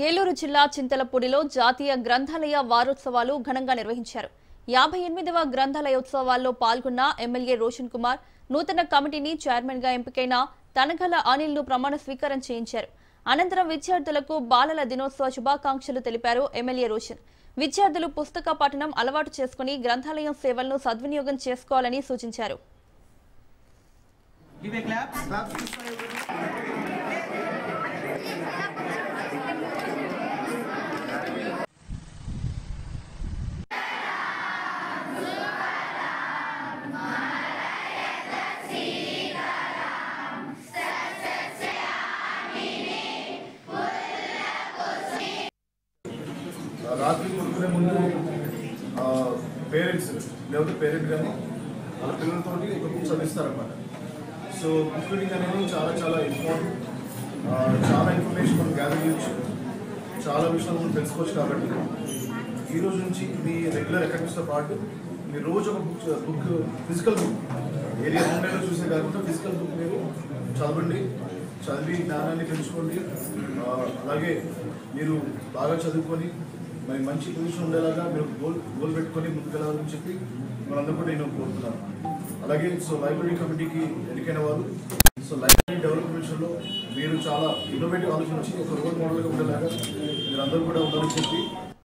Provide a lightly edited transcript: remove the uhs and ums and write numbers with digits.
ఏలూరు జిల్లా చింతలపూడిలో జాతీయ గ్రంథాలయ వారోత్సవాలు ఘనంగా నిర్వహించారు. 58వ గ్రంథాలయోత్సవాల్లో పాల్గొన్న ఎమ్మెల్యే రోషన్ కుమార్ నూతన కమిటీని చైర్మన్ గా ఎంపికైన తనగల అనిల్ ను ప్రమాణ స్వీకారం చేయించారు. అనంతరం విద్యార్థులకు బాలల దినోత్సవ శుభాకాంక్షలు తెలిపారు ఎమ్మెల్యే రోషన్. విద్యార్థులు పుస్తక పఠనం అలవాటు చేసుకుని గ్రంథాలయం సేవలను సద్వినియోగం చేసుకోవాలని సూచించారు. రాత్రి పడుకునే ముందు పేరెంట్స్ లేకపోతే పేరెంట్ కానీ వాళ్ళ పిల్లలతో ఒక బుక్ చదివిస్తారన్నమాట. సో బుక్ రీడింగ్ అనేది చాలా చాలా ఇంపార్టెంట్. చాలా ఇన్ఫర్మేషన్ మనం గ్యాదర్ చేయొచ్చు, చాలా విషయాలు మనం తెలుసుకోవచ్చు. కాబట్టి ఈరోజు నుంచి మీ రెగ్యులర్ అకాడమిక్స్తో పాటు మీరు రోజు ఒక బుక్ ఫిజికల్ బుక్ ఏరియా ఆన్లైన్లో చూసే కాకుండా ఫిజికల్ బుక్ మీరు చదవండి, చదివి జ్ఞానాన్ని పెంచుకోండి. అలాగే మీరు బాగా చదువుకొని మరి మంచి పొజిషన్ ఉండేలాగా మీరు గోల్ పెట్టుకొని ముందుకెళ్ళాలని చెప్పి మనందరూ కూడా నేను కోరుతున్నాను. అలాగే సో లైబ్రరీ కమిటీకి ఎన్నికైన వారు సో లైబ్రరీ డెవలప్మెంట్లో మీరు చాలా ఇన్నోవేటివ్ ఆలోచన వచ్చి ఒక రోల్ మోడల్గా ఉండేలాగా మీరు అందరూ కూడా ఉండాలని చెప్పి